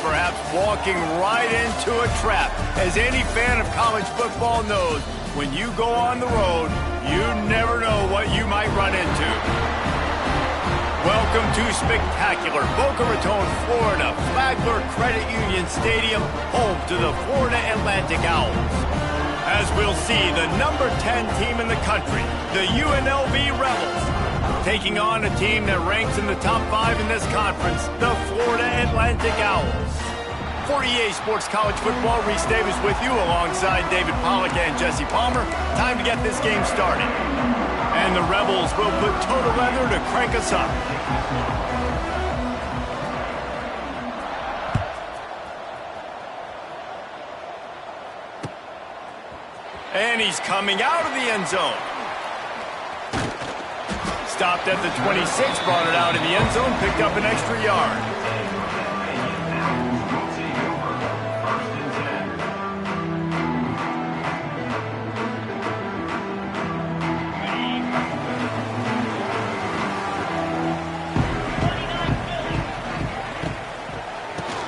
perhaps walking right into a trap. As any fan of college football knows, when you go on the road, you never know what you might run into. Welcome to spectacular Boca Raton, Florida, Flagler Credit Union Stadium, home to the Florida Atlantic Owls. As we'll see, the number 10 team in the country, the UNLV Rebels, taking on a team that ranks in the top 5 in this conference, the Florida Atlantic Owls. For EA Sports College Football, Reese Davis with you alongside David Pollack and Jesse Palmer. Time to get this game started. And the Rebels will put total leather to crank us up. And he's coming out of the end zone. Stopped at the 26, brought it out in the end zone, picked up an extra yard.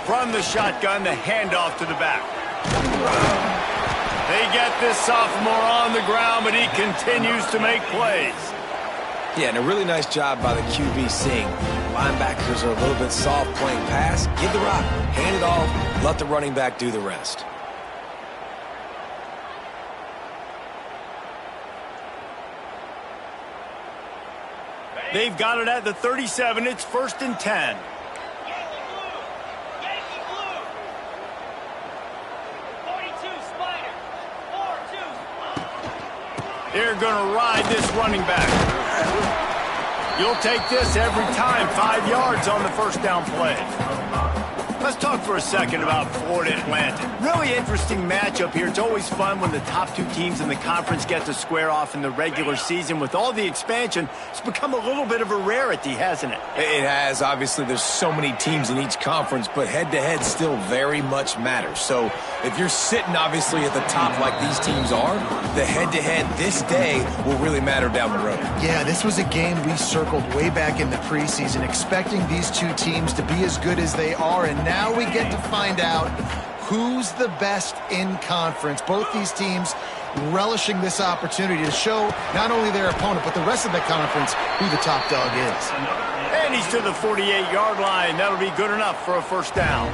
From the shotgun, the handoff to the back. They get this sophomore on the ground, but he continues to make plays. Yeah, and a really nice job by the QB seeing. Linebackers are a little bit soft playing pass. Give the rock, hand it off, let the running back do the rest. They've got it at the 37. It's 1st and 10. They're going to ride this running back. You'll take this every time. 5 yards on the first down play. Let's talk for a second about Florida Atlantic. Really interesting matchup here. It's always fun when the top 2 teams in the conference get to square off in the regular season. With all the expansion, it's become a little bit of a rarity, hasn't it? It has. Obviously, there's so many teams in each conference, but head-to-head still very much matters. So if you're sitting, obviously, at the top like these teams are, the head-to-head this day will really matter down the road. Yeah, this was a game we circled way back in the preseason, expecting these 2 teams to be as good as they are, and now we get to find out who's the best in conference. Both these teams relishing this opportunity to show not only their opponent, but the rest of the conference who the top dog is. And he's to the 48-yard line. That'll be good enough for a first down.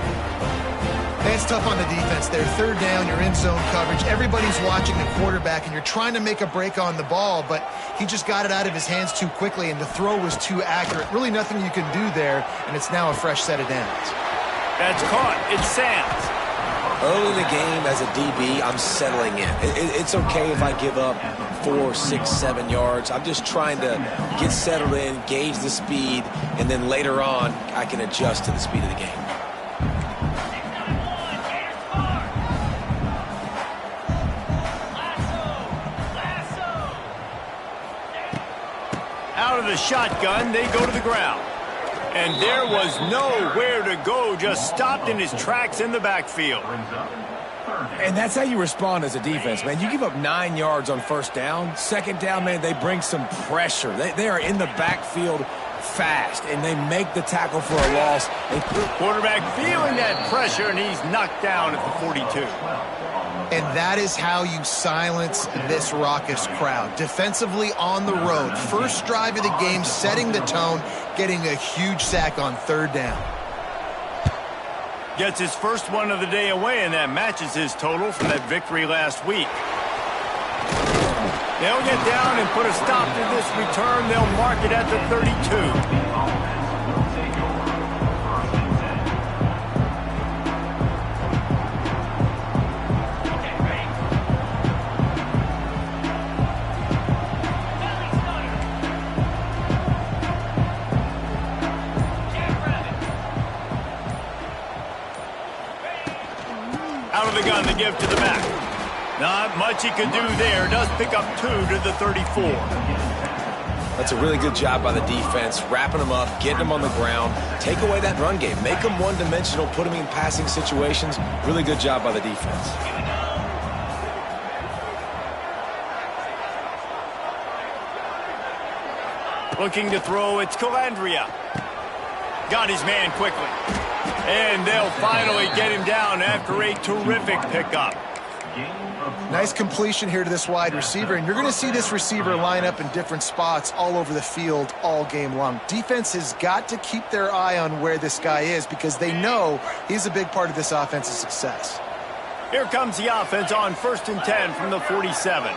It's tough on the defense there. 3rd down, you're in zone coverage. Everybody's watching the quarterback, and you're trying to make a break on the ball, but he just got it out of his hands too quickly, and the throw was too accurate. Really nothing you can do there, and it's now a fresh set of downs. That's caught. It's Sands. Early in the game, as a DB, I'm settling in. It's okay if I give up 4, 6, 7 yards. I'm just trying to get settled in, gauge the speed, and then later on, I can adjust to the speed of the game. Out of the shotgun, they go to the ground. And there was nowhere to go, just stopped in his tracks in the backfield. And that's how you respond as a defense, man. You give up 9 yards on 1st down. 2nd down, man, they bring some pressure. They are in the backfield fast, and they make the tackle for a loss. Quarterback feeling that pressure, and he's knocked down at the 42. And that is how you silence this raucous crowd. Defensively on the road. First drive of the game, setting the tone, getting a huge sack on 3rd down. Gets his first one of the day away, and that matches his total from that victory last week. They'll get down and put a stop to this return. They'll mark it at the 32. Out of the gun to give to the back. Not much he could do there. Does pick up 2 to the 34. That's a really good job by the defense, wrapping them up, getting them on the ground, take away that run game, make them one-dimensional, put them in passing situations. Really good job by the defense. Looking to throw, it's Calandria. Got his man quickly. And they'll finally get him down after a terrific pickup. Nice completion here to this wide receiver, and you're going to see this receiver line up in different spots all over the field all game long. Defense has got to keep their eye on where this guy is because they know he's a big part of this offense's success. Here comes the offense on 1st and 10 from the 47.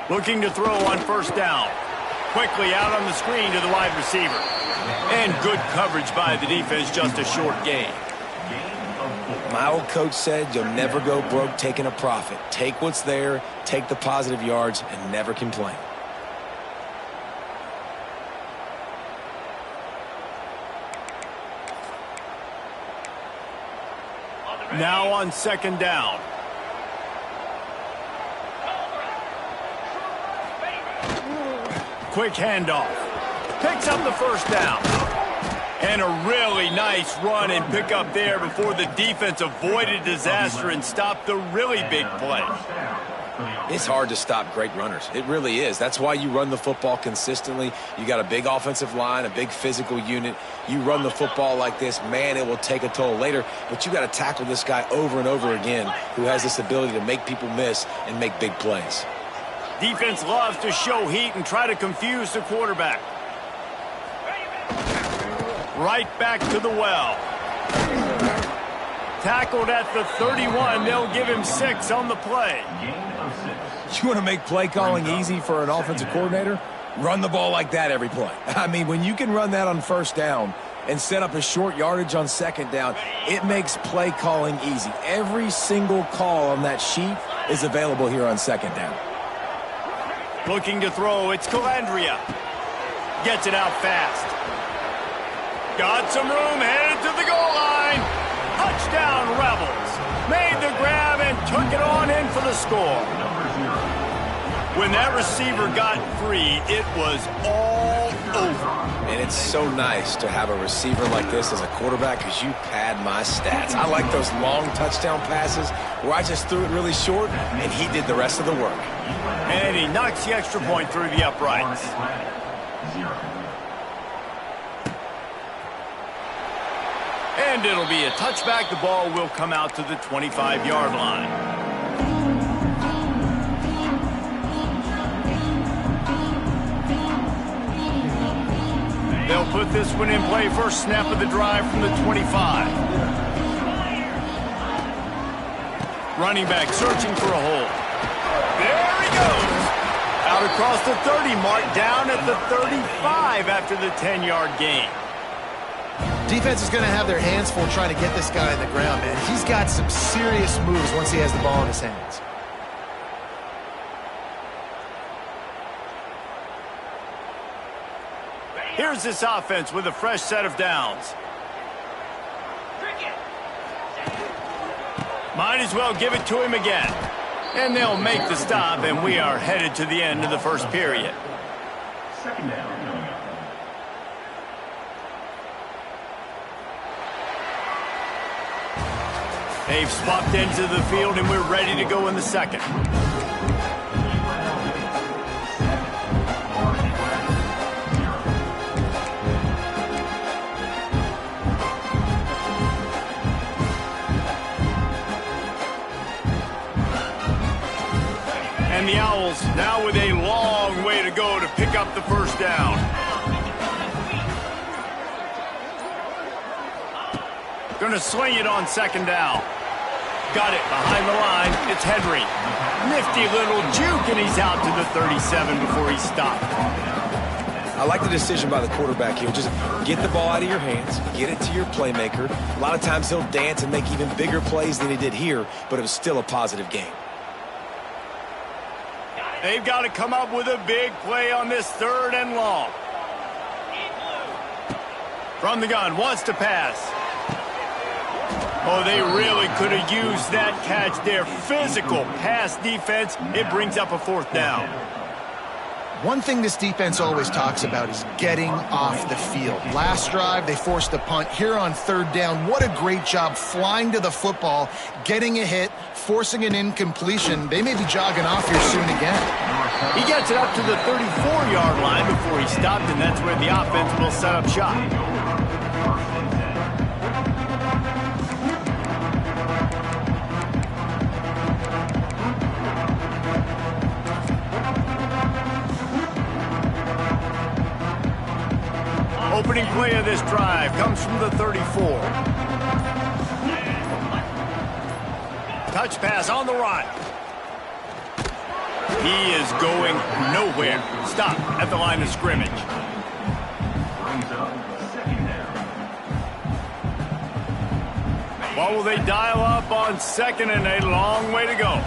Looking to throw on 1st down. Quickly out on the screen to the wide receiver. And good coverage by the defense, just a short gain. My old coach said you'll never go broke taking a profit. Take what's there, take the positive yards, and never complain. Now on 2nd down. Quick handoff. Picks up the 1st down. And a really nice run and pick up there before the defense avoided disaster and stopped the really big play. It's hard to stop great runners. It really is. That's why you run the football consistently. You got a big offensive line, a big physical unit. You run the football like this, man, it will take a toll later. But you got to tackle this guy over and over again who has this ability to make people miss and make big plays. Defense loves to show heat and try to confuse the quarterback. Right back to the well. Tackled at the 31. They'll give him 6 on the play. You want to make play calling easy for an offensive coordinator? Run the ball like that every play. I mean, when you can run that on 1st down and set up a short yardage on 2nd down, it makes play calling easy. Every single call on that sheet is available here on 2nd down. Looking to throw, it's Calandria. Gets it out fast. Got some room, headed to the goal line. Touchdown, Rebels. Made the grab and took it on in for the score. When that receiver got free, it was all over. And it's so nice to have a receiver like this as a quarterback because you pad my stats. I like those long touchdown passes where I just threw it really short and he did the rest of the work. And he knocks the extra point through the uprights. And it'll be a touchback. The ball will come out to the 25-yard line. They'll put this one in play. First snap of the drive from the 25. Running back searching for a hole. There he goes. Out across the 30 mark, down at the 35 after the 10-yard gain. Defense is going to have their hands full trying to get this guy on the ground, man. He's got some serious moves once he has the ball in his hands. Here's this offense with a fresh set of downs. Might as well give it to him again. And they'll make the stop, and we are headed to the end of the first period. 2nd down. They've swapped ends of the field, and we're ready to go in the second. And the Owls now with a long way to go to pick up the 1st down. Going to sling it on 2nd down. Got it behind the line. It's Henry. Nifty little juke, and he's out to the 37 before he stopped. I like the decision by the quarterback here. Just get the ball out of your hands, get it to your playmaker. A lot of times he'll dance and make even bigger plays than he did here, but it was still a positive game. They've got to come up with a big play on this 3rd and long. From the gun, wants to pass. Oh, they really could have used that catch there. Physical pass defense. It brings up a 4th down. One thing this defense always talks about is getting off the field. Last drive, they forced a punt. Here on 3rd down, what a great job flying to the football, getting a hit, forcing an incompletion. They may be jogging off here soon again. He gets it up to the 34-yard line before he stopped, and that's where the offense will set up shop. Opening play of this drive comes from the 34. Touch pass on the run. He is going nowhere. Stop at the line of scrimmage. What will they dial up on second and a long way to go?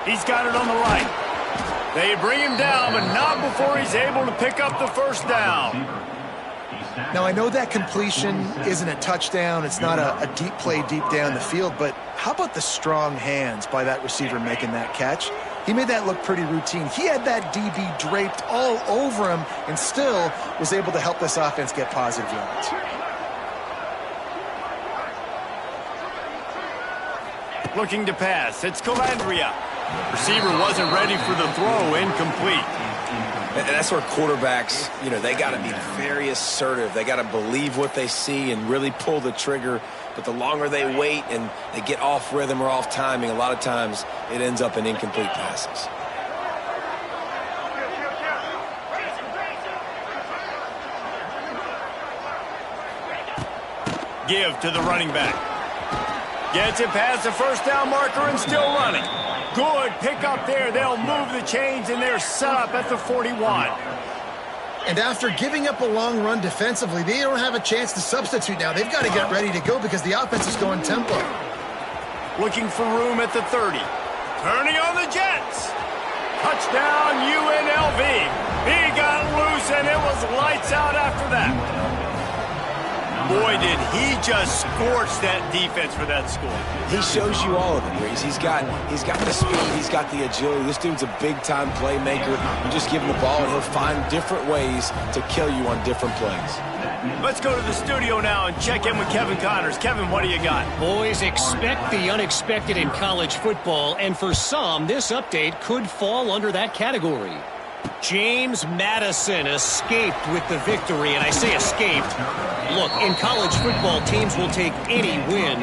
He's got it on the right. They bring him down, but not before he's able to pick up the first down. Now, I know that completion isn't a touchdown. It's not a deep play deep down the field, but how about the strong hands by that receiver making that catch? He made that look pretty routine. He had that DB draped all over him and still was able to help this offense get positive yards. Looking to pass. It's Calandria. Receiver wasn't ready for the throw. Incomplete. And that's where quarterbacks, they got to be very assertive. They got to believe what they see and really pull the trigger. But the longer they wait and they get off rhythm or off timing, a lot of times it ends up in incomplete passes. Give to the running back. Gets it past the first down marker and still running. Good pickup there. They'll move the chains, and they're set up at the 41. And after giving up a long run defensively, they don't have a chance to substitute now. They've got to get ready to go because the offense is going tempo. Looking for room at the 30. Turning on the Jets. Touchdown, UNLV. He got loose, and it was lights out after that. Boy, did he just scorch that defense for that score. He shows you all of it, Breeze. He's got the speed. He's got the agility. This dude's a big-time playmaker. You just give him the ball, and he'll find different ways to kill you on different plays. Let's go to the studio now and check in with Kevin Connors. Kevin, what do you got? Boys, expect the unexpected in college football, and for some, this update could fall under that category. James Madison escaped with the victory, and I say escaped. Look, in college football, teams will take any win,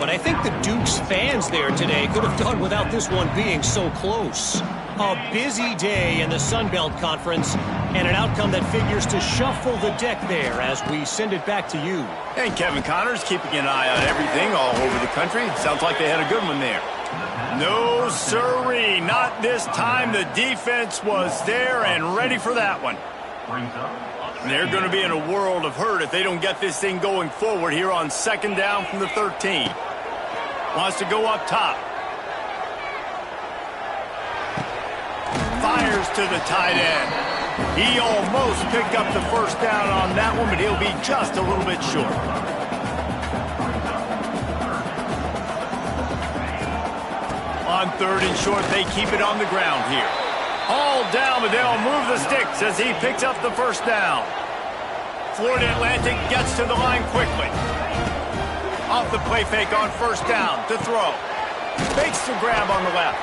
but I think the Duke's fans there today could have done without this one being so close. A busy day in the Sun Belt Conference, and an outcome that figures to shuffle the deck there as we send it back to you. And Kevin Connors keeping an eye on everything all over the country. Sounds like they had a good one there. No, sirree, not this time. The defense was there and ready for that one. They're going to be in a world of hurt if they don't get this thing going forward here on second down from the 13. Wants to go up top. Fires to the tight end. He almost picked up the first down on that one, but he'll be just a little bit short. On third and short, they keep it on the ground here. Hauled down, but they'll move the sticks as he picks up the first down. Florida Atlantic gets to the line quickly. Off the play fake on first down to throw. Fakes the grab on the left.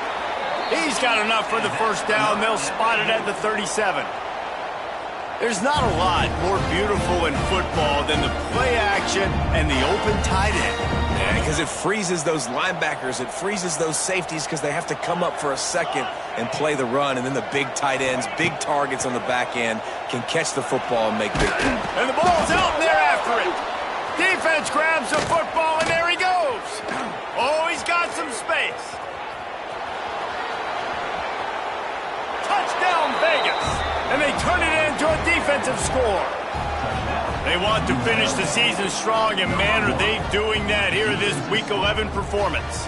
He's got enough for the first down. They'll spot it at the 37. There's not a lot more beautiful in football than the play action and the open tight end. Yeah, because it freezes those linebackers. It freezes those safeties because they have to come up for a second and play the run. And then the big tight ends, big targets on the back end, can catch the football and make big plays. And the ball's out, and they're after it. Defense grabs the football, and there he goes. Oh, he's got some space. Touchdown, Vegas. And they turn it into a defensive score. They want to finish the season strong, and man, are they doing that here in this Week 11 performance.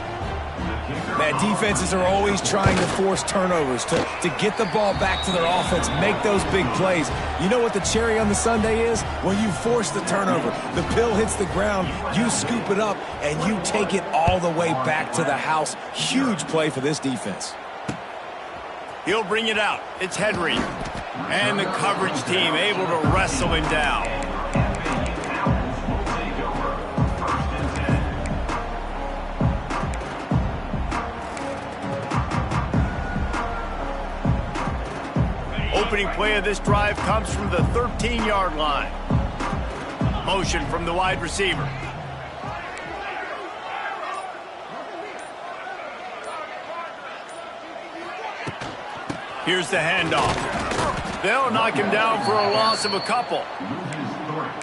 Man, defenses are always trying to force turnovers, to get the ball back to their offense, make those big plays. You know what the cherry on the sundae is? When you force the turnover, the pill hits the ground, you scoop it up, and you take it all the way back to the house. Huge play for this defense. He'll bring it out. It's Henry. And the coverage team able to wrestle him down. opening play of this drive comes from the 13-yard line. Motion from the wide receiver. Here's the handoff. They'll knock him down for a loss of a couple.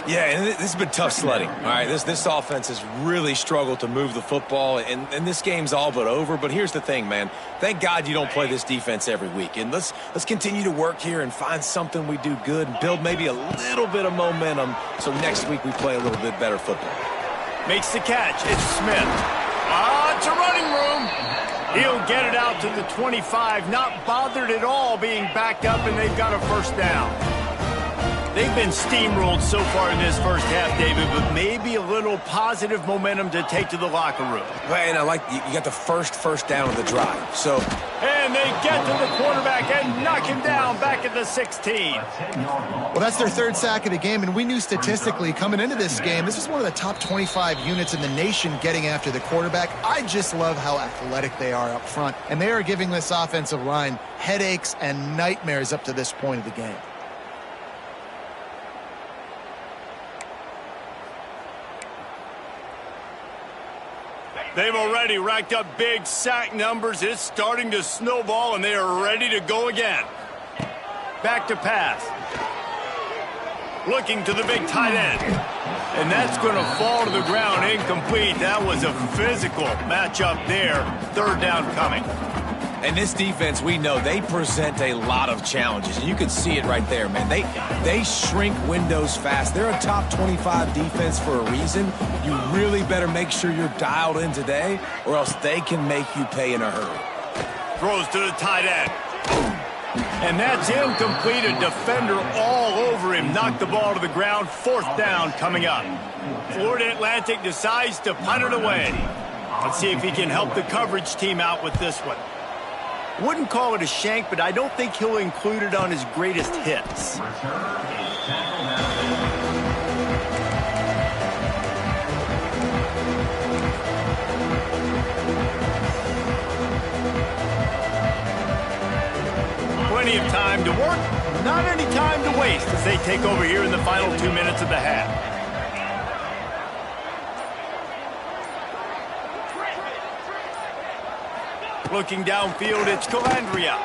Yeah, and this has been tough sledding. All right, this offense has really struggled to move the football, and this game's all but over. But here's the thing, man. Thank God you don't play this defense every week. And let's continue to work here and find something we do good and build maybe a little bit of momentum so next week we play a little bit better football. Makes the catch. It's Smith. It's a running room. He'll get it out to the 25, not bothered at all being backed up, and they've got a first down. They've been steamrolled so far in this first half, David, but maybe a little positive momentum to take to the locker room. And I like you got the first down of the drive. And they get to the quarterback and knock him down back at the 16. Well, that's their third sack of the game, and we knew statistically coming into this game, this was one of the top 25 units in the nation getting after the quarterback. I just love how athletic they are up front, and they are giving this offensive line headaches and nightmares up to this point of the game. They've already racked up big sack numbers. It's starting to snowball, and they are ready to go again. Back to pass. Looking to the big tight end. And that's going to fall to the ground incomplete. That was a physical matchup there. Third down coming. And this defense, we know, they present a lot of challenges. And you can see it right there, man. They shrink windows fast. They're a top 25 defense for a reason. You really better make sure you're dialed in today, or else they can make you pay in a hurry. Throws to the tight end. And that's incomplete. A defender all over him. Knocked the ball to the ground. Fourth down coming up. Florida Atlantic decides to punt it away. Let's see if he can help the coverage team out with this one. Wouldn't call it a shank, but I don't think he'll include it on his greatest hits. Plenty of time to work, not any time to waste as they take over here in the final 2 minutes of the half. Looking downfield, it's Calandria.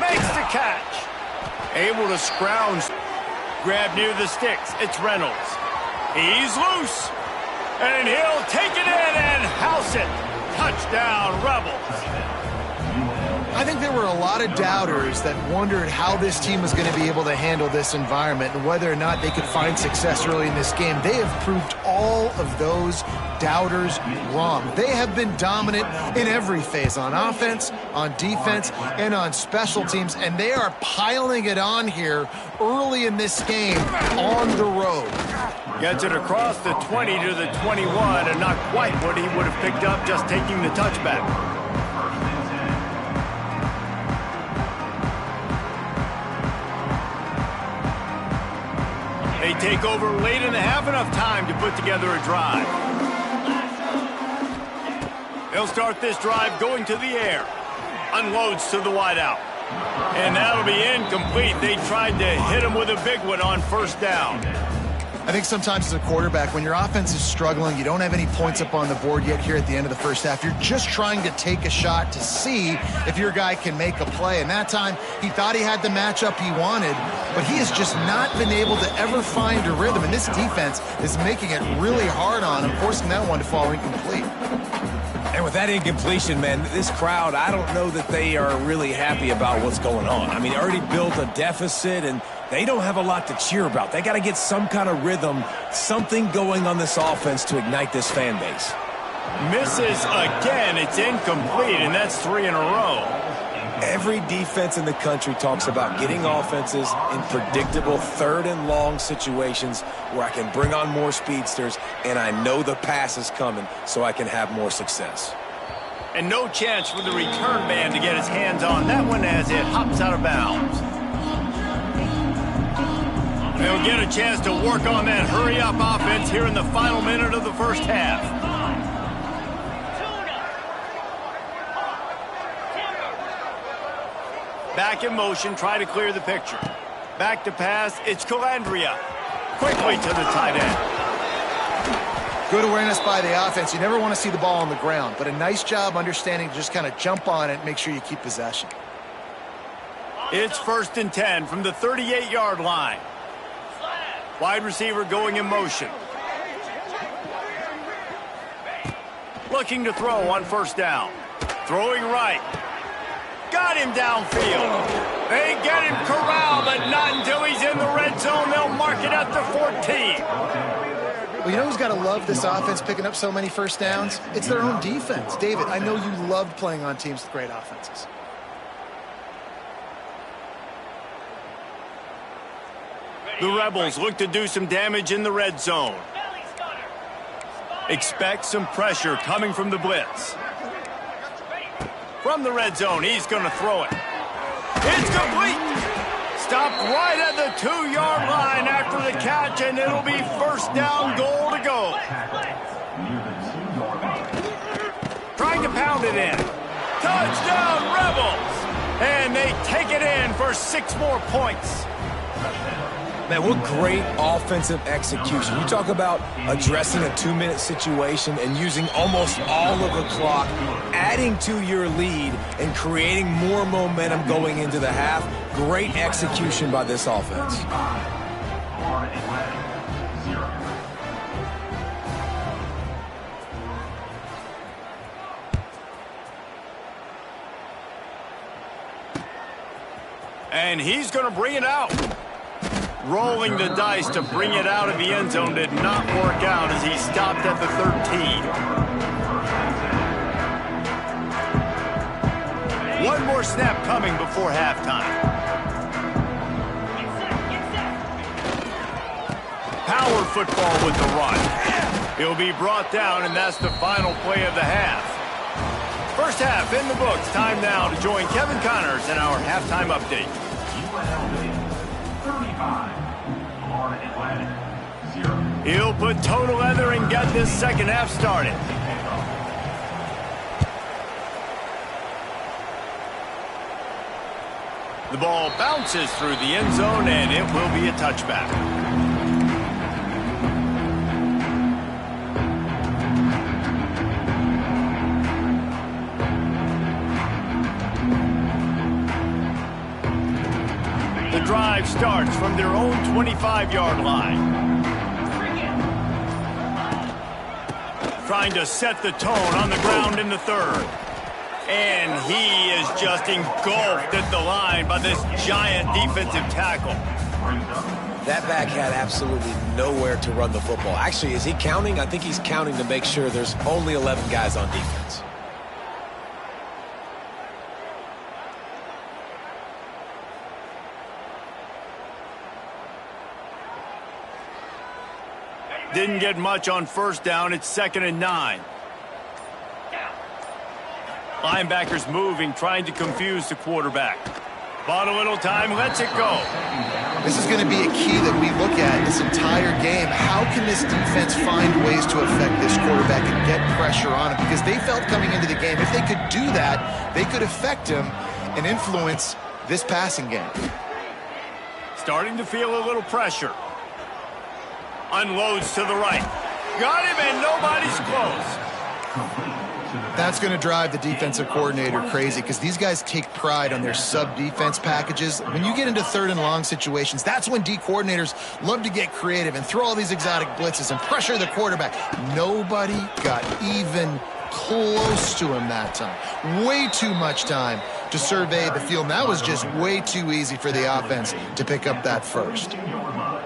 Makes the catch. Able to scrounge. Grab near the sticks. It's Reynolds. He's loose. And he'll take it in and house it. Touchdown, Rebels. I think there were a lot of doubters that wondered how this team was going to be able to handle this environment and whether or not they could find success early in this game. They have proved all of those doubters wrong. They have been dominant in every phase, on offense, on defense, and on special teams, and they are piling it on here early in this game on the road. Gets it across the 20 to the 21, and not quite what he would have picked up just taking the touchback. They take over late in the half, enough time to put together a drive. They'll start this drive going to the air. Unloads to the wideout. And that'll be incomplete. They tried to hit him with a big one on first down. I think sometimes as a quarterback, when your offense is struggling, you don't have any points up on the board yet here at the end of the first half. You're just trying to take a shot to see if your guy can make a play. And that time, he thought he had the matchup he wanted, but he has just not been able to ever find a rhythm. And this defense is making it really hard on him, forcing that one to fall incomplete. And with that incompletion, man, this crowd, I don't know that they are really happy about what's going on. I mean, they already built a deficit, and they don't have a lot to cheer about. They got to get some kind of rhythm, something going on this offense to ignite this fan base. Misses again. It's incomplete, and that's 3 in a row. Every defense in the country talks about getting offenses in predictable third and long situations where I can bring on more speedsters and I know the pass is coming so I can have more success. And no chance for the return man to get his hands on that one as it hops out of bounds. They'll get a chance to work on that hurry-up offense here in the final minute of the first half. Back in motion, try to clear the picture. Back to pass, it's Calandria. Quickly to the tight end. Good awareness by the offense. You never want to see the ball on the ground, but a nice job understanding to just kind of jump on it and make sure you keep possession. It's 1st and 10 from the 38-yard line. Wide receiver going in motion. Looking to throw on 1st down. Throwing right. Got him downfield. They get him corralled, but not until he's in the red zone. They'll mark it at the 14. Well, you know who's got to love this offense picking up so many 1st downs? It's their own defense. David, I know you loved playing on teams with great offenses. The Rebels look to do some damage in the red zone. Expect some pressure coming from the blitz. From the red zone, he's going to throw it. It's complete. Stopped right at the 2-yard line after the catch, and it'll be 1st down, goal to go. Trying to pound it in. Touchdown, Rebels! And they take it in for 6 more points. Man, what great offensive execution. You talk about addressing a 2-minute situation and using almost all of the clock, adding to your lead and creating more momentum going into the half. Great execution by this offense. And he's going to bring it out. Rolling the dice to bring it out of the end zone did not work out as he stopped at the 13. One more snap coming before halftime. Power football with the run. He'll be brought down, and that's the final play of the half. 1st half in the books. Time now to join Kevin Connors in our halftime update. UNLV 35, Florida Atlantic 0. He'll put toe to leather and get this 2nd half started. The ball bounces through the end zone, and it will be a touchback. The drive starts from their own 25-yard line. Trying to set the tone on the ground in the 3rd. And he is just engulfed at the line by this giant defensive tackle. That back had absolutely nowhere to run the football. Actually, is he counting? I think he's counting to make sure there's only 11 guys on defense. Didn't get much on 1st down. It's 2nd and 9. Linebackers moving, trying to confuse the quarterback. Bought a little time, lets it go. This is going to be a key that we look at this entire game. How can this defense find ways to affect this quarterback and get pressure on him? Because they felt coming into the game, if they could do that, they could affect him and influence this passing game. Starting to feel a little pressure. Unloads to the right. Got him, and nobody's close. That's going to drive the defensive coordinator crazy because these guys take pride on their sub-defense packages. When you get into 3rd and long situations, that's when D coordinators love to get creative and throw all these exotic blitzes and pressure the quarterback. Nobody got even close to him that time. Way too much time to survey the field. And that was just way too easy for the offense to pick up that first.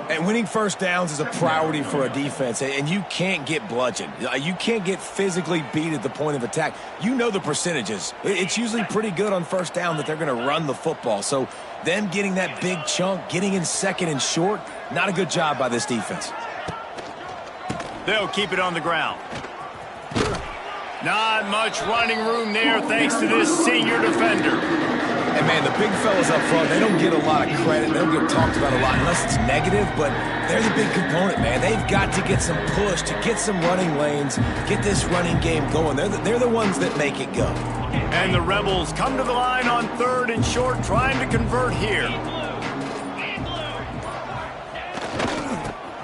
And winning 1st downs is a priority for a defense, and you can't get bludgeoned. You can't get physically beat at the point of attack. You know the percentages. It's usually pretty good on 1st down that they're going to run the football. So them getting that big chunk, getting in 2nd and short, not a good job by this defense. They'll keep it on the ground. Not much running room there thanks to this senior defender. And, man, the big fellas up front, they don't get a lot of credit. They don't get talked about a lot unless it's negative, but they're the big component, man. They've got to get some push, to get some running lanes, get this running game going. They're the ones that make it go. And the Rebels come to the line on 3rd and short, trying to convert here.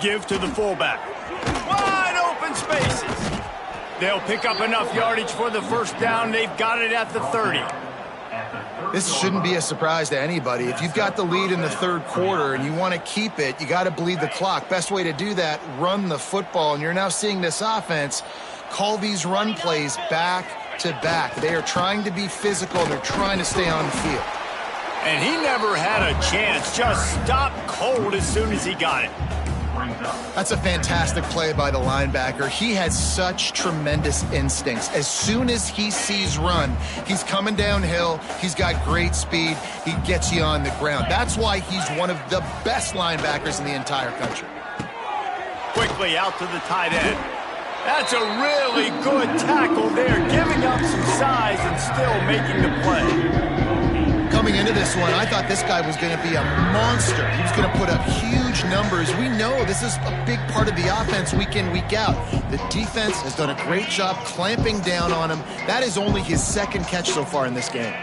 Give to the fullback. Wide open spaces. They'll pick up enough yardage for the first down. They've got it at the 30. This shouldn't be a surprise to anybody. If you've got the lead in the 3rd quarter and you want to keep it, you got to bleed the clock. Best way to do that, run the football. And you're now seeing this offense call these run plays back to back. They are trying to be physical. They're trying to stay on the field. And he never had a chance. Just stopped cold as soon as he got it. That's a fantastic play by the linebacker. He has such tremendous instincts. As soon as he sees run, he's coming downhill. He's got great speed. He gets you on the ground. That's why he's one of the best linebackers in the entire country. Quickly out to the tight end. That's a really good tackle there, giving up some size and still making the play. Coming into this one, I thought this guy was going to be a monster. He was going to put up huge numbers. We know this is a big part of the offense week in, week out. The defense has done a great job clamping down on him. That is only his 2nd catch so far in this game.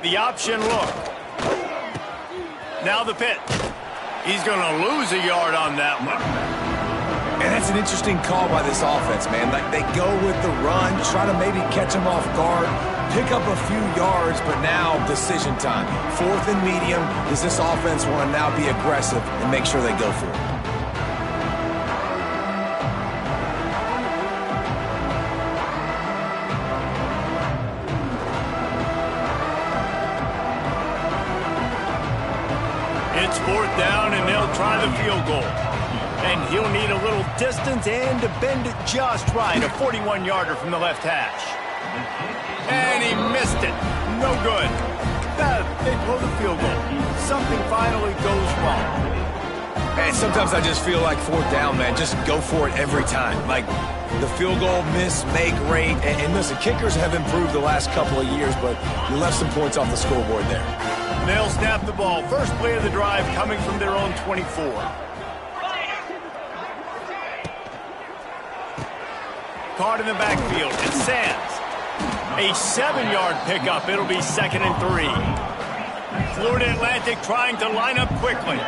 The option look. Now the pitch. He's going to lose a yard on that one. And that's an interesting call by this offense, man. Like, they go with the run, try to maybe catch him off guard, pick up a few yards, but now decision time. 4th and medium. Does this offense want to now be aggressive and make sure they go for it? It's 4th down, and they'll try the field goal. And he'll need a little distance and to bend it just right. A 41-yarder from the left hash. And he missed it. No good. They blow the field goal. Something finally goes wrong. And sometimes I just feel like 4th down, man. Just go for it every time. Like, the field goal miss, make rate. And listen, kickers have improved the last couple of years, but you left some points off the scoreboard there. They'll snap the ball. First play of the drive coming from their own 24. Caught in the backfield. It's Sands. A 7-yard pickup. It'll be 2nd and 3. Florida Atlantic trying to line up quickly.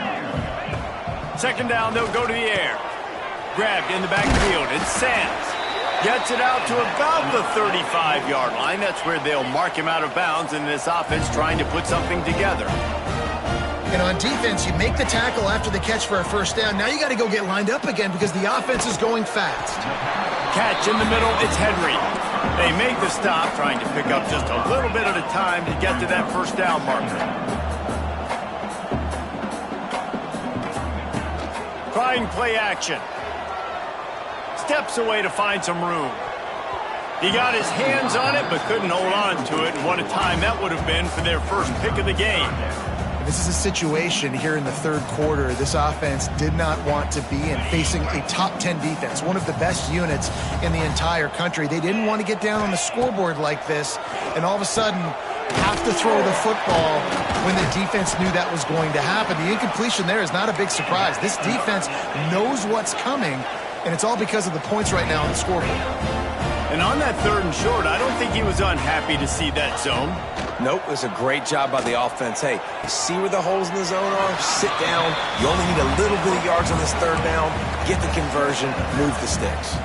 2nd down, they'll go to the air. Grabbed in the backfield. It's Sands. Gets it out to about the 35-yard line. That's where they'll mark him out of bounds in this offense trying to put something together. And on defense, you make the tackle after the catch for a 1st down. Now you got to go get lined up again because the offense is going fast. Catch in the middle, it's Henry. They make the stop, trying to pick up just a little bit at a time to get to that 1st down marker. Trying play action. Steps away to find some room. He got his hands on it, but couldn't hold on to it. And what a time that would have been for their first pick of the game. This is a situation here in the 3rd quarter this offense did not want to be in, facing a top 10 defense, one of the best units in the entire country. They didn't want to get down on the scoreboard like this and all of a sudden have to throw the football when the defense knew that was going to happen. The incompletion there is not a big surprise. This defense knows what's coming, and it's all because of the points right now on the scoreboard. And on that 3rd and short, I don't think he was unhappy to see that zone. Nope, it's a great job by the offense. Hey, see where the holes in the zone are? Sit down. You only need a little bit of yards on this 3rd down. Get the conversion. Move the sticks.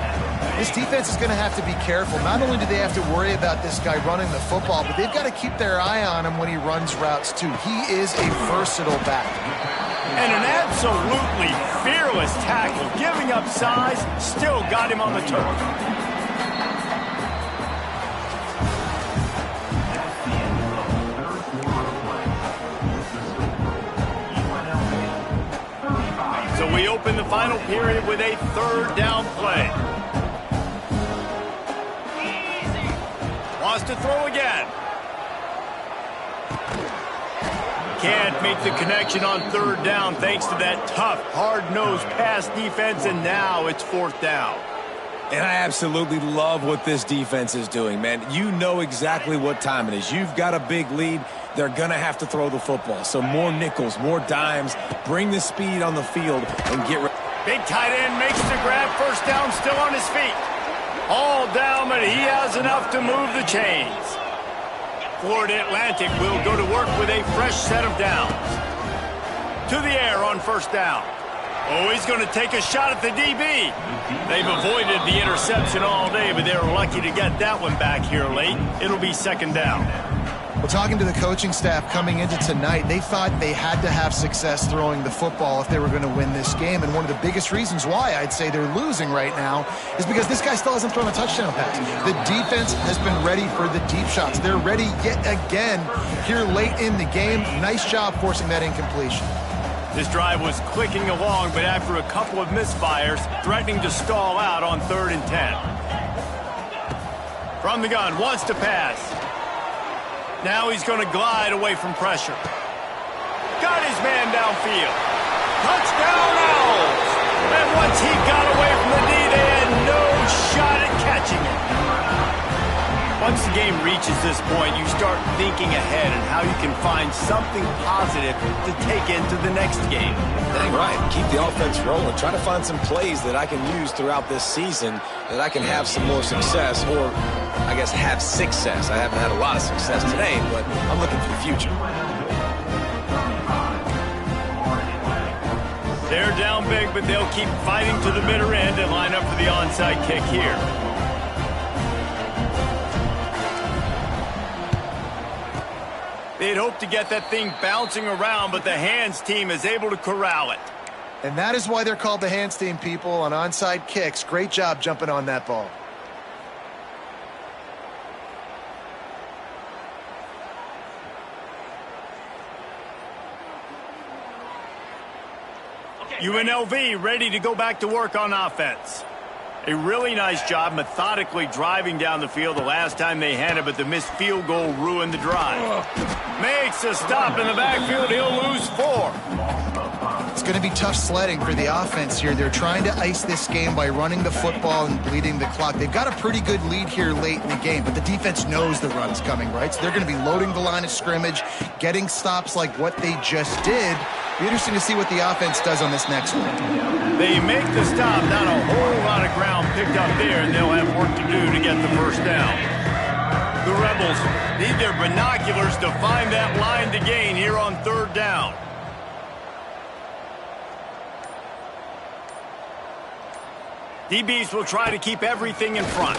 This defense is going to have to be careful. Not only do they have to worry about this guy running the football, but they've got to keep their eye on him when he runs routes, too. He is a versatile back. And an absolutely fearless tackle, giving up size, still got him on the turf. So we open the final period with a 3rd down play. Wants to throw again. Can't make the connection on 3rd down thanks to that tough, hard-nosed pass defense, and now it's 4th down. And I absolutely love what this defense is doing, man. You know exactly what time it is. You've got a big lead. They're going to have to throw the football. So more nickels, more dimes. Bring the speed on the field and get ready. Big tight end makes the grab. 1st down, still on his feet. All down, but he has enough to move the chains. Florida Atlantic will go to work with a fresh set of downs. To the air on first down. Oh, he's going to take a shot at the DB. They've avoided the interception all day, but they were lucky to get that one back here late. It'll be second down. Well, talking to the coaching staff coming into tonight, they thought they had to have success throwing the football if they were going to win this game. And one of the biggest reasons why I'd say they're losing right now is because this guy still hasn't thrown a touchdown pass. The defense has been ready for the deep shots. They're ready yet again here late in the game. Nice job forcing that incompletion. This drive was clicking along, but after a couple of misfires, threatening to stall out on 3rd and 10. From the gun, wants to pass. Now he's going to glide away from pressure. Got his man downfield. Touchdown Owls! And once he got away from the D, they had no shot at catching it. Once the game reaches this point, you start thinking ahead and how you can find something positive to take into the next game. Dang right. Keep the offense rolling. Try to find some plays that I can use throughout this season that I can have some more success, or I guess have success. I haven't had a lot of success today, but I'm looking for the future. They're down big, but they'll keep fighting to the bitter end and line up for the onside kick here. They'd hoped to get that thing bouncing around, but the hands team is able to corral it. And that is why they're called the hands team, people, on onside kicks. Great job jumping on that ball. UNLV ready to go back to work on offense. A really nice job methodically driving down the field the last time they had it, but the missed field goal ruined the drive. Makes a stop in the backfield. He'll lose 4. It's going to be tough sledding for the offense here. They're trying to ice this game by running the football and bleeding the clock. They've got a pretty good lead here late in the game, but the defense knows the run's coming, right? So they're going to be loading the line of scrimmage, getting stops like what they just did. Be interesting to see what the offense does on this next one. They make the stop, not a whole lot of ground picked up there, and they'll have work to do to get the first down. The Rebels need their binoculars to find that line to gain here on 3rd down. DBs will try to keep everything in front.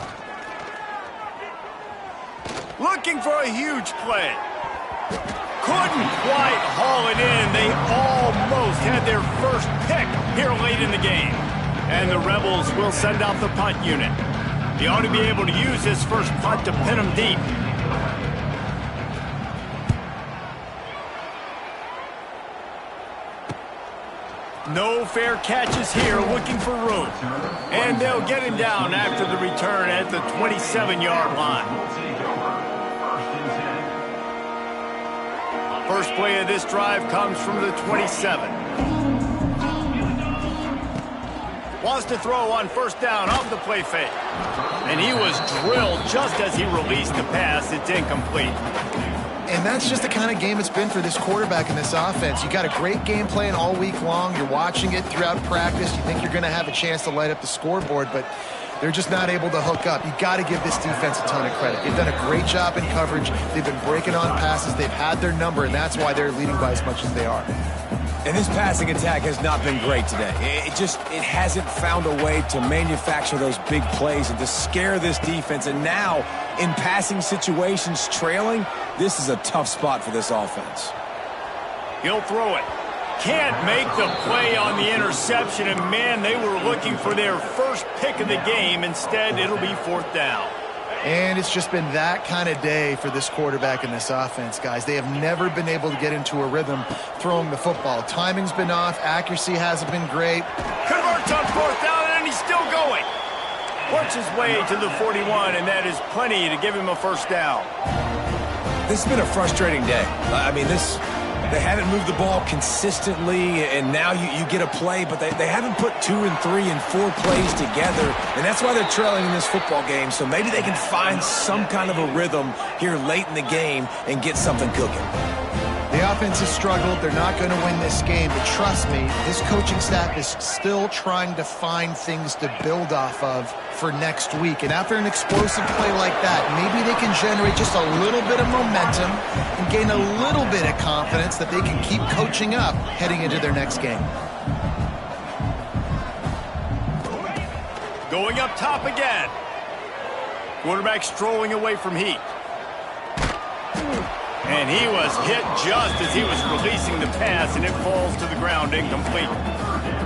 Looking for a huge play. Couldn't quite haul it in. They almost had their first pick here late in the game. And the Rebels will send out the punt unit. They ought to be able to use this first punt to pin them deep. No fair catches here, looking for room. And they'll get him down after the return at the 27-yard line. First play of this drive comes from the 27. Wants to throw on first down off the play fake. And he was drilled just as he released the pass. It's incomplete. And that's just the kind of game it's been for this quarterback and this offense. You got a great game plan all week long. You're watching it throughout practice. You think you're going to have a chance to light up the scoreboard, but they're just not able to hook up. You got to give this defense a ton of credit. They've done a great job in coverage. They've been breaking on passes. They've had their number, and that's why they're leading by as much as they are. And this passing attack has not been great today. It hasn't found a way to manufacture those big plays and to scare this defense. And now, in passing situations, trailing, this is a tough spot for this offense. He'll throw it. Can't make the play on the interception, and man, they were looking for their first pick of the game. Instead, it'll be 4th down. And it's just been that kind of day for this quarterback and this offense, guys. They have never been able to get into a rhythm throwing the football. Timing's been off. Accuracy hasn't been great. Converts on 4th down, and he's still going. Works his way to the 41, and that is plenty to give him a first down. This has been a frustrating day. I mean, they haven't moved the ball consistently, and now you get a play, but they haven't put 2 and 3 and 4 plays together, and that's why they're trailing in this football game. So maybe they can find some kind of a rhythm here late in the game and get something cooking. They The offense has struggled. They're not going to win this game, but trust me, this coaching staff is still trying to find things to build off of for next week. And after an explosive play like that, maybe they can generate just a little bit of momentum and gain a little bit of confidence that they can keep coaching up heading into their next game. Going up top again. Quarterback strolling away from heat. And he was hit just as he was releasing the pass, and it falls to the ground incomplete.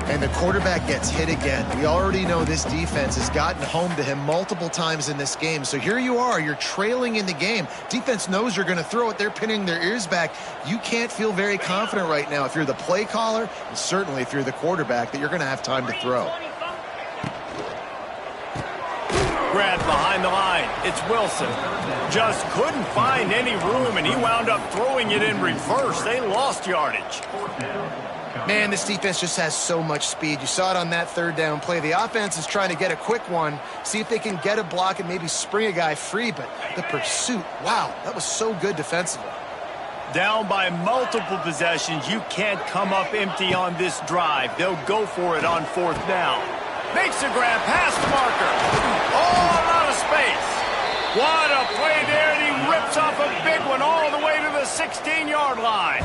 And the quarterback gets hit again. We already know this defense has gotten home to him multiple times in this game. So here you are, you're trailing in the game. Defense knows you're going to throw it. They're pinning their ears back. You can't feel very confident right now if you're the play caller, and certainly if you're the quarterback, that you're going to have time to throw. Grabbed behind the line. It's Wilson. Just couldn't find any room, and he wound up throwing it in reverse. They lost yardage. Man, this defense just has so much speed. You saw it on that third down play. The offense is trying to get a quick one, see if they can get a block and maybe spring a guy free, but the pursuit, wow, that was so good defensively. Down by multiple possessions, you can't come up empty on this drive. They'll go for it on fourth down. Makes a grab past the marker. All out of space. What a play there, and he rips off a big one all the way to the 16-yard line.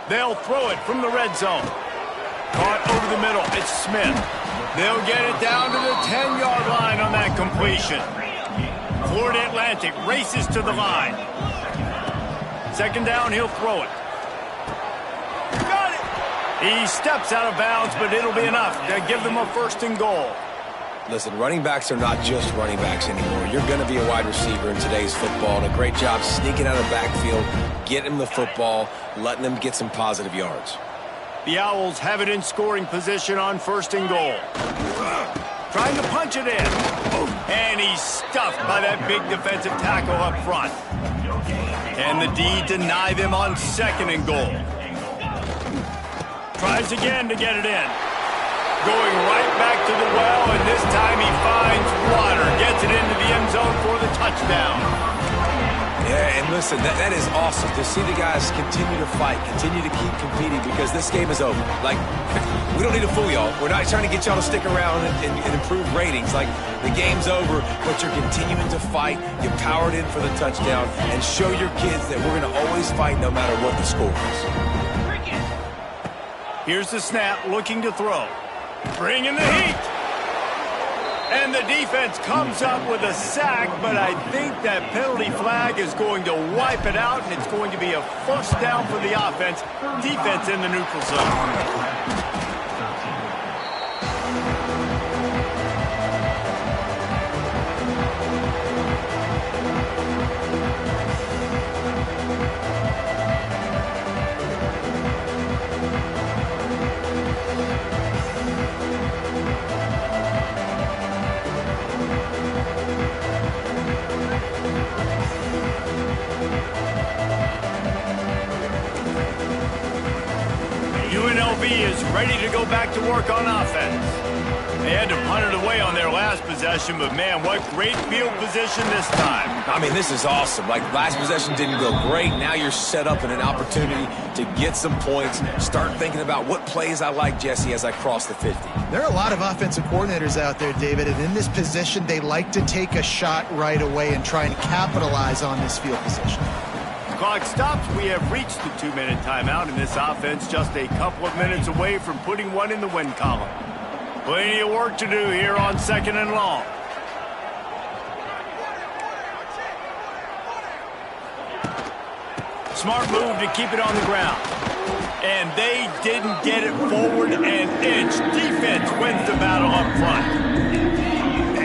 They'll throw it from the red zone. Caught over the middle. It's Smith. They'll get it down to the 10-yard line on that completion. Florida Atlantic races to the line. Second down, he'll throw it. Got it! He steps out of bounds, but it'll be enough to give them a first and goal. Listen, running backs are not just running backs anymore. You're going to be a wide receiver in today's football, and a great job sneaking out of the backfield, getting them the football, letting them get some positive yards. The Owls have it in scoring position on first and goal. Trying to punch it in. And he's stuffed by that big defensive tackle up front. And the D deny them on second and goal. Tries again to get it in. Going right back to the well, and this time he finds water. Gets it into the end zone for the touchdown. Yeah, and listen, that is awesome to see the guys continue to fight, continue to keep competing, because this game is over. Like, we don't need to fool y'all. We're not trying to get y'all to stick around and improve ratings. Like, the game's over, but you're continuing to fight. You powered in for the touchdown, and show your kids that we're going to always fight no matter what the score is. Here's the snap, looking to throw. Bringing the heat. And the defense comes up with a sack, but I think that penalty flag is going to wipe it out, and it's going to be a first down for the offense. Defense in the neutral zone. UNLV is ready to go back to work on offense. They had to punt it away on their last possession, but man, what great field position this time. I mean, this is awesome. Like, last possession didn't go great. Now you're set up in an opportunity to get some points. Start thinking about what plays I like, Jesse, as I cross the 50. There are a lot of offensive coordinators out there, David, and in this position, they like to take a shot right away and try and capitalize on this field position. Clock stops. We have reached the 2-minute timeout, and this offense just a couple of minutes away from putting one in the win column. Plenty of work to do here on second and long. Smart move to keep it on the ground. And they didn't get it forward an inch. Defense wins the battle up front.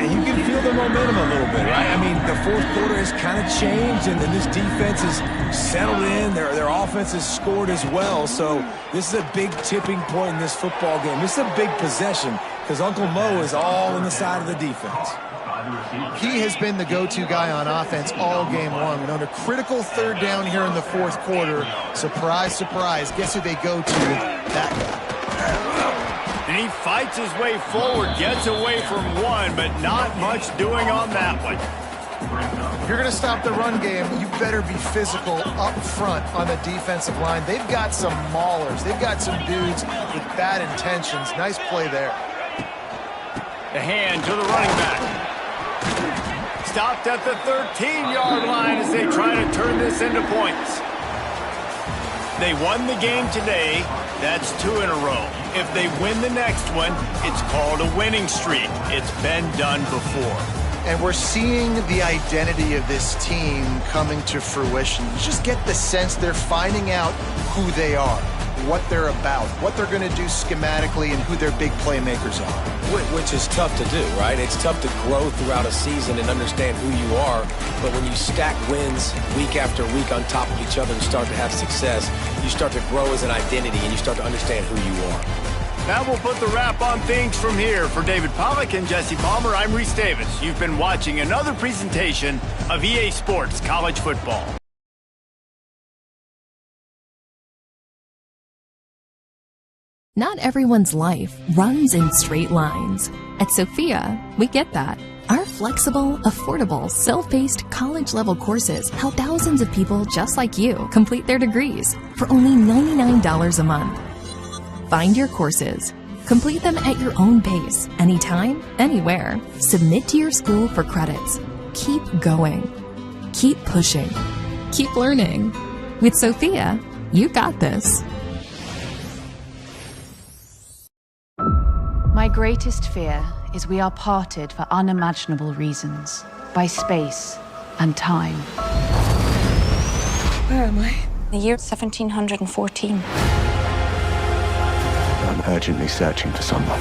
You can feel the momentum a little bit, right? I mean, the fourth quarter has kind of changed, and this defense is settled in. Their offense has scored as well, so this is a big tipping point in this football game. This is a big possession because Uncle Mo is all on the side of the defense. He has been the go-to guy on offense all game long. And on a critical third down here in the fourth quarter, surprise, surprise, guess who they go to? That guy. And he fights his way forward, gets away from one, but not much doing on that one. If you're going to stop the run game, you better be physical up front on the defensive line. They've got some maulers. They've got some dudes with bad intentions. Nice play there. The hand to the running back. Stopped at the 13-yard line as they try to turn this into points. They won the game today. That's 2 in a row. If they win the next one, it's called a winning streak. It's been done before. And we're seeing the identity of this team coming to fruition. You just get the sense they're finding out who they are, what they're about, what they're going to do schematically, and who their big playmakers are. Which is tough to do, right? It's tough to grow throughout a season and understand who you are. But when you stack wins week after week on top of each other and start to have success, you start to grow as an identity and you start to understand who you are. Now we'll put the wrap on things from here. For David Pollack and Jesse Palmer, I'm Reese Davis. You've been watching another presentation of EA Sports College Football. Not everyone's life runs in straight lines. At Sophia, we get that. Our flexible, affordable, self-paced college-level courses help thousands of people just like you complete their degrees for only $99 a month. Find your courses. Complete them at your own pace, anytime, anywhere. Submit to your school for credits. Keep going. Keep pushing. Keep learning. With Sophia, you got this. My greatest fear is we are parted for unimaginable reasons, by space and time. Where am I? The year 1714. I'm urgently searching for someone.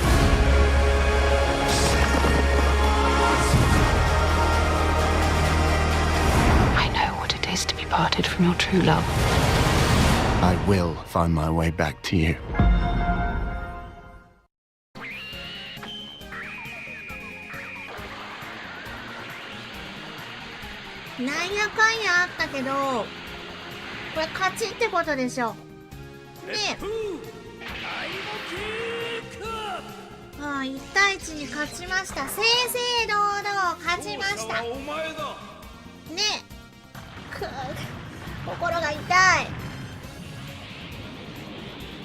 I know what it is to be parted from your true love. I will find my way back to you.なんやかんやあったけど、これ勝ちってことでしょ。ねえ。1対1に勝ちました。正々堂々勝ちました。ねえ。心が痛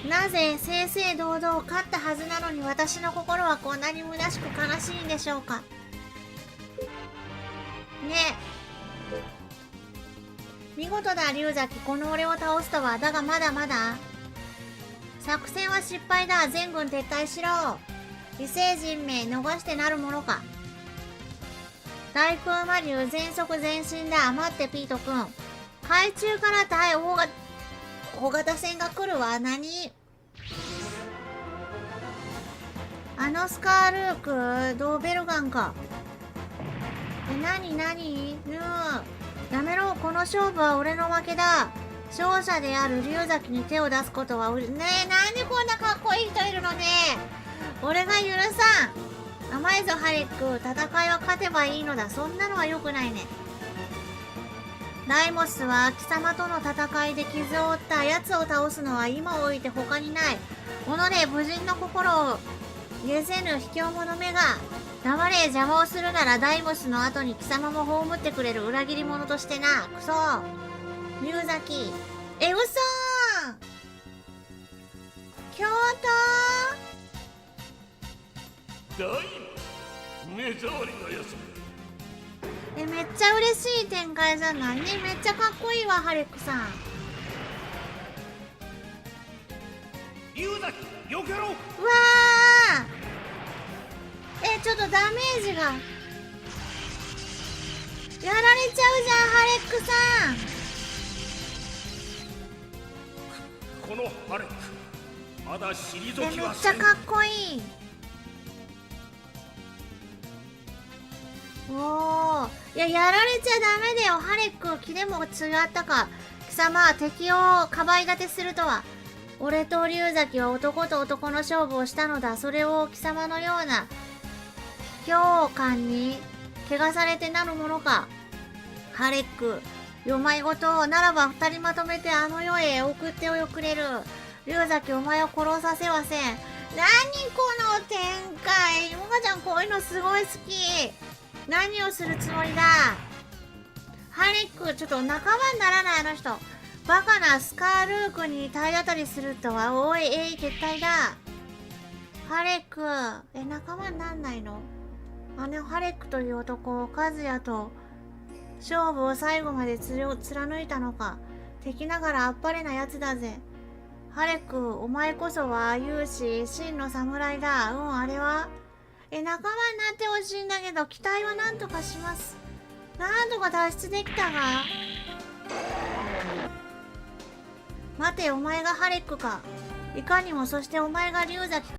い。なぜ正々堂々勝ったはずなのに私の心はこんなに虚しく悲しいんでしょうか。ねえ。見事だ龍崎、この俺を倒すとは。だがまだまだ。作戦は失敗だ。全軍撤退しろ。異星人名逃してなるものか。大空魔竜全速前進だ。待ってピートくん。海中から大型船が来るわ。何？あのスカールークドーベルガンか。何やめろ。この勝負は俺の負けだ。勝者である龍崎に手を出すことはねえ、なんでこんなかっこいい人いるのね。俺が許さん。甘いぞハレック。戦いは勝てばいいのだ。そんなのは良くないね。ダイモスは貴様との戦いで傷を負った奴を倒すのは今を置いて他にない。己無人の心を許せぬ卑怯者めが。黙れ。邪魔をするならダイモスの後に貴様も葬ってくれる裏切り者としてな。クソ龍崎。嘘京都めっちゃ嬉しい展開じゃないね。めっちゃかっこいいわハレックさん。龍崎よけろ。うわー、ちょっとダメージがやられちゃうじゃんハレックさん。このハレックまだ退きはせん。めっちゃかっこいい。おー、いや、やられちゃダメだよハレック。気でも違ったか。貴様敵をかばい立てするとは。俺と龍崎は男と男の勝負をしたのだ。それを貴様のような卑怯感に汚されてなるものか。ハレック、お前ごとならば二人まとめてあの世へ送っておくれる。龍崎、お前を殺させはせん。何この展開。もかちゃんこういうのすごい好き。何をするつもりだ。ハレック、ちょっと仲間にならないあの人。バカなスカールークに体当たりするとは、おい、撤退だ。ハレック、仲間になんないの？ハレックという男、カズヤと勝負を最後まで貫いたのか。敵ながらあっぱれなやつだぜ。ハレック、お前こそは勇士、真の侍だ。あれは仲間になってほしいんだけど、期待はなんとかします。なんとか脱出できたが。待て、お前がハレックか。いかにも、そしてお前が龍崎か。